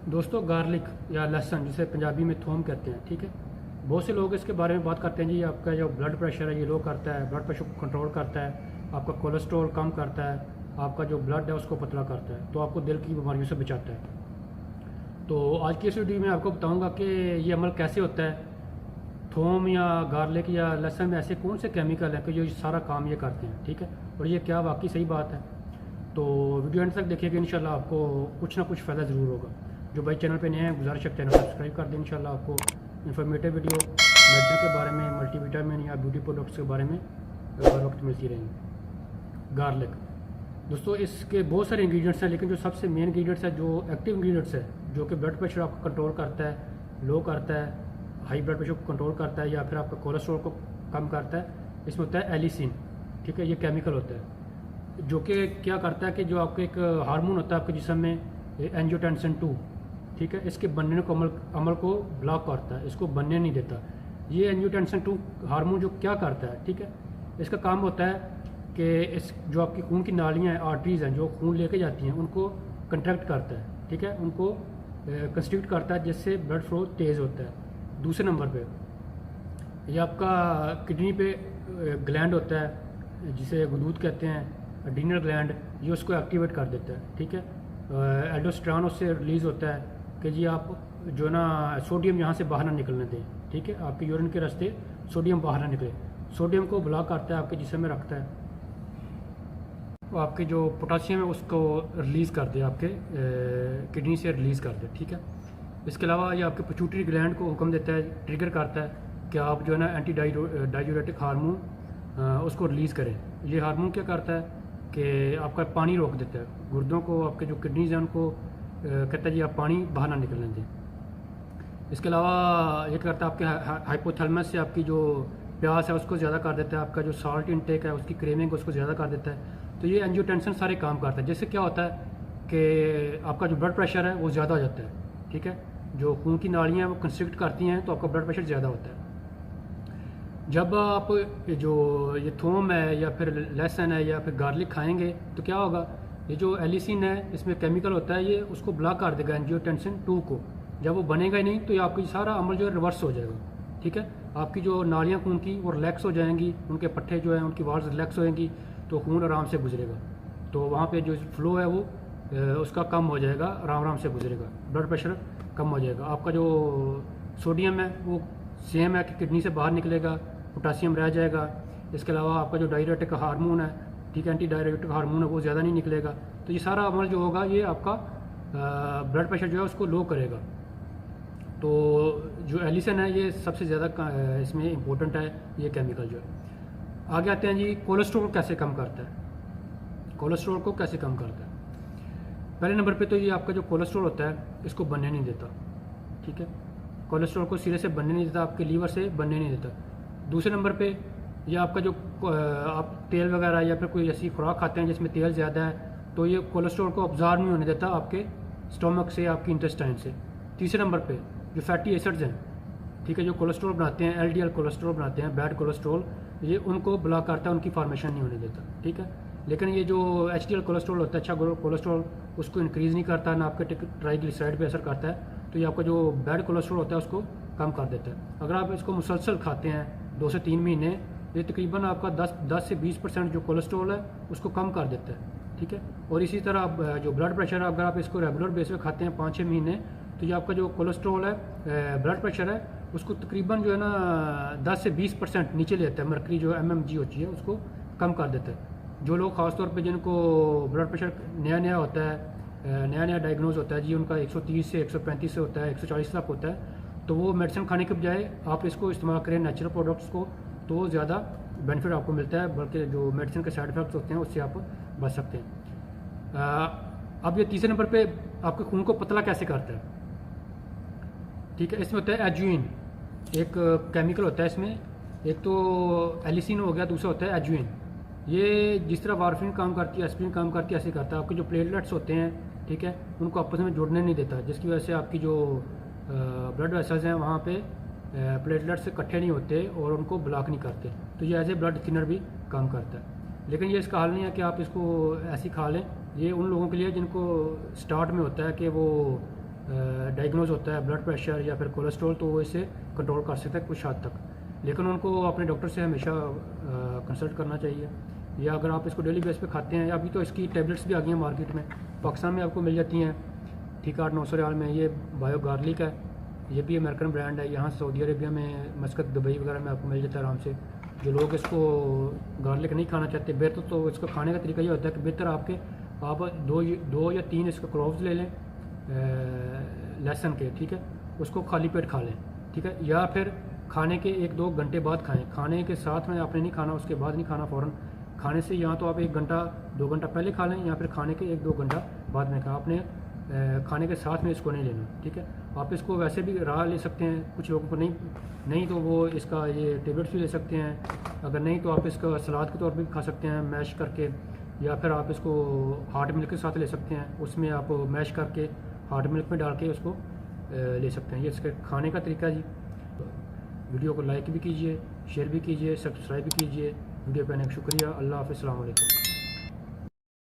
दोस्तों गार्लिक या लहसुन जिसे पंजाबी में थूम कहते हैं, ठीक है। बहुत से लोग इसके बारे में बात करते हैं जी, आपका जो ब्लड प्रेशर है ये लो करता है, ब्लड प्रेशर को कंट्रोल करता है, आपका कोलेस्ट्रॉल कम करता है, आपका जो ब्लड है उसको पतला करता है, तो आपको दिल की बीमारियों से बचाता है। तो आज की इस वीडियो में आपको बताऊंगा कि ये अमल कैसे होता है। थूम या गार्लिक या लहसुन में ऐसे कौन से केमिकल हैं कि जो सारा काम ये करते हैं, ठीक है, और ये क्या वाकई सही बात है। तो वीडियो एंड तक देखिएगा, इंशाल्लाह आपको कुछ ना कुछ फ़ायदा ज़रूर होगा। जो भाई चैनल पे नए हैं गुजारिश है चैनल सब्सक्राइब कर दें। इंशाल्लाह आपको इन्फॉर्मेटिव वीडियो मेडिसिन के बारे में, मल्टीविटामिन या ब्यूटी प्रोडक्ट्स के बारे में हर वक्त मिलती रहेंगी। गार्लिक दोस्तों, इसके बहुत सारे इंग्रेडिएंट्स हैं, लेकिन जो सबसे मेन इंग्रेडिएंट्स है, जो एक्टिव इंग्रेडिएंट्स है, जो कि ब्लड प्रेशर आपको कंट्रोल करता है, लो करता है, हाई ब्लड प्रेशर को कंट्रोल करता है या फिर आपका कोलेस्ट्रॉल को कम करता है, इसमें होता है एलिसिन, ठीक है। ये केमिकल होता है जो कि क्या करता है कि जो आपके एक हार्मोन होता है आपके जिस्म में, एंजियोटेंसिन 2, ठीक है, इसके बनने को अमल को ब्लॉक करता है, इसको बनने नहीं देता। ये एंजियोटेंसिन 2 हार्मोन जो क्या करता है, ठीक है, इसका काम होता है कि इस जो आपकी खून की नालियाँ हैं, आर्टरीज हैं, जो खून लेके जाती हैं, उनको कंट्रैक्ट करता है, ठीक है, उनको कंस्ट्रिक्ट करता है, जिससे ब्लड फ्लो तेज़ होता है। दूसरे नंबर पे ये आपका किडनी पे ग्लैंड होता है जिसे गुदूद कहते हैं, एड्रीनल ग्लैंड, ये उसको एक्टिवेट कर देता है, ठीक है। एल्डोस्टेरोन उससे रिलीज़ होता है कि जी आप जो ना सोडियम यहाँ से बाहर ना निकलने दें, ठीक है, आपके यूरिन के रास्ते सोडियम बाहर ना निकले, सोडियम को ब्लॉक करता है, आपके जिस्म में रखता है। वो आपके जो पोटासियम है उसको रिलीज़ कर दे, आपके किडनी से रिलीज़ कर दे, ठीक है। इसके अलावा ये आपके पिट्यूटरी ग्लैंड को हुक्म देता है, ट्रिगर करता है कि आप जो है ना एंटी डायूरेटिक हार्मोन उसको रिलीज़ करें। ये हार्मोन क्या करता है कि आपका पानी रोक देता है, गुर्दों को, आपके जो किडनीज हैं उनको कहता है जी आप पानी बाहर ना निकलने दें। इसके अलावा ये करता है आपके हाइपोथैलेमस से आपकी जो प्यास है उसको ज़्यादा कर देता है, आपका जो साल्ट इनटेक है उसकी क्रेविंग उसको ज़्यादा कर देता है। तो ये एंजियोटेंसिन सारे काम करता है, जिससे क्या होता है कि आपका जो ब्लड प्रेशर है वो ज़्यादा हो जाता है, ठीक है। जो खून की नालियाँ हैं वो कंस्ट्रिक्ट करती हैं, तो आपका ब्लड प्रेशर ज़्यादा होता है। जब आप जो ये थूम है या फिर लहसुन है या फिर गार्लिक खाएंगे तो क्या होगा, ये जो एलिसिन है इसमें केमिकल होता है, ये उसको ब्लॉक कर देगा एंजियोटेंसिन 2 को। जब वो बनेगा ही नहीं तो ये आपकी सारा अमल जो है रिवर्स हो जाएगा, ठीक है। आपकी जो नालियाँ खून की वो रिलैक्स हो जाएंगी, उनके पट्टे जो हैं उनकी वाल्स रिलैक्स होएंगी, तो खून आराम से गुजरेगा। तो वहाँ पे जो फ्लो है वो उसका कम हो जाएगा, आराम आराम से गुजरेगा, ब्लड प्रेशर कम हो जाएगा। आपका जो सोडियम है वो सेम है कि किडनी से बाहर निकलेगा, पोटासियम रह जाएगा। इसके अलावा आपका जो डायरेटिक हार्मोन है, ठीक है, एंटी डायरेटिक हार्मोन है, वो ज़्यादा नहीं निकलेगा। तो ये सारा अमल जो होगा ये आपका ब्लड प्रेशर जो है उसको लो करेगा। तो जो एलिसन है ये सबसे ज़्यादा इसमें इम्पोर्टेंट है, ये केमिकल जो है। आगे आते हैं जी, कोलेस्ट्रॉल कैसे कम करता है। कोलेस्ट्रॉल को कैसे कम करता है, पहले नंबर पे तो ये आपका जो कोलेस्ट्रॉल होता है इसको बनने नहीं देता, ठीक है, कोलेस्ट्रॉल को सिरे से बनने नहीं देता, आपके लीवर से बनने नहीं देता। दूसरे नंबर पे ये आपका जो आप तेल वगैरह या फिर कोई ऐसी खुराक खाते हैं जिसमें तेल ज़्यादा है, तो ये कोलेस्ट्रॉल को ऑब्जॉर्व नहीं होने देता आपके स्टोमक से, आपकी इंटेस्टाइन से। तीसरे नंबर पे जो फैटी एसिड्स हैं, ठीक है, जो कोलेस्ट्रॉल बनाते हैं, एलडीएल कोलेस्ट्रॉल बनाते हैं, बैड कोलेस्ट्रॉल, ये उनको ब्लॉक करता है, उनकी फॉर्मेशन नहीं होने देता, ठीक है। लेकिन ये जो एचडीएल कोलेस्ट्रॉल होता है, अच्छा कोलेस्ट्रॉल, उसको इंक्रीज़ नहीं करता, ना आपके ट्राइग्लिसराइड पे असर करता है, तो ये आपका जो बैड कोलेस्ट्रॉल होता है उसको कम कर देता है। अगर आप इसको मुसलसल खाते हैं 2 से 3 महीने, ये तकरीबन आपका 10 से 20% जो कोलेस्ट्रॉल है उसको कम कर देता है, ठीक है। और इसी तरह आप जो ब्लड प्रेशर है, अगर आप इसको रेगुलर बेस पे खाते हैं 5-6 महीने, तो ये आपका जो कोलेस्ट्रॉल है, ब्लड प्रेशर है, उसको तकरीबन जो है ना 10 से 20% नीचे लेता है। मर्करी जो mmG होती है उसको कम कर देता है। जो लोग ख़ासतौर पे जिनको ब्लड प्रेशर नया नया होता है, नया नया डायग्नोज होता है जी, उनका 130 से 135 से होता है, 140 तक होता है, तो वो मेडिसिन खाने के बजाय आप इसको इस्तेमाल करें, नेचुरल प्रोडक्ट्स को, तो ज़्यादा बेनिफिट आपको मिलता है, बल्कि जो मेडिसिन के साइड इफेक्ट्स होते हैं उससे आप बच सकते हैं। अब ये तीसरे नंबर पे आपके खून को पतला कैसे करता है, ठीक है। इसमें होता है एजुइन, एक केमिकल होता है इसमें, एक तो एलिसिन हो गया, दूसरा होता है एजुइन। ये जिस तरह वारफिन काम करती है, एस्पिरिन काम करती है, ऐसे करता है। आपके जो प्लेटलेट्स होते हैं, ठीक है, उनको आपस में जुड़ने नहीं देता, जिसकी वजह से आपकी जो ब्लड वेसल्स हैं वहाँ पे प्लेटलेट्स इकट्ठे नहीं होते और उनको ब्लॉक नहीं करते। तो ये एज ए ब्लड थिनर भी काम करता है। लेकिन ये इसका हाल नहीं है कि आप इसको ऐसी खा लें, ये उन लोगों के लिए जिनको स्टार्ट में होता है कि वो डायग्नोज होता है ब्लड प्रेशर या फिर कोलेस्ट्रॉल, तो वो इसे कंट्रोल कर सकते हैं कुछ हद तक, लेकिन उनको अपने डॉक्टर से हमेशा कंसल्ट करना चाहिए। या अगर आप इसको डेली बेस पे खाते हैं, अभी तो इसकी टेबलेट्स भी आ गई हैं मार्केट में, पाकिस्तान में आपको मिल जाती हैं ठीक 800-900 रियाल में। ये बायो गार्लिक है, ये भी अमेरिकन ब्रांड है, यहाँ सऊदी अरेबिया में, मस्कत, दुबई वगैरह में आपको मिल जाता है आराम से। जो लोग इसको गार्लिक नहीं खाना चाहते, बेहतर तो इसका खाने का तरीका ये होता है कि बेहतर आप दो या तीन इसके क्लोव्स ले लें लहसुन के, ठीक है, उसको खाली पेट खा लें, ठीक है, या फिर खाने के 1-2 घंटे बाद खाएं। खाने के साथ में आपने नहीं खाना, उसके बाद नहीं खाना फ़ौरन। खाने से या तो आप 1 घंटा 2 घंटा पहले खा लें, या फिर खाने के 1-2 घंटा बाद में खा। आपने खाने के साथ में इसको नहीं लेना, ठीक है। आप इसको वैसे भी राह ले सकते हैं, कुछ लोगों को नहीं तो वो इसका ये टेबलेट्स भी ले सकते हैं। अगर नहीं तो आप इसका सलाद के तौर पर भी खा सकते हैं मैश करके, या फिर आप इसको हार्ड मिल्क के साथ ले सकते हैं, उसमें आप मैश करके हार्ड मिल्क में डाल के उसको ले सकते हैं। ये इसके खाने का तरीका जी। वीडियो को लाइक भी कीजिए, शेयर भी कीजिए, सब्सक्राइब भी कीजिए। वीडियो पे आने का शुक्रिया। अल्लाह हाफ़िज़, अस्सलाम वालेकुम।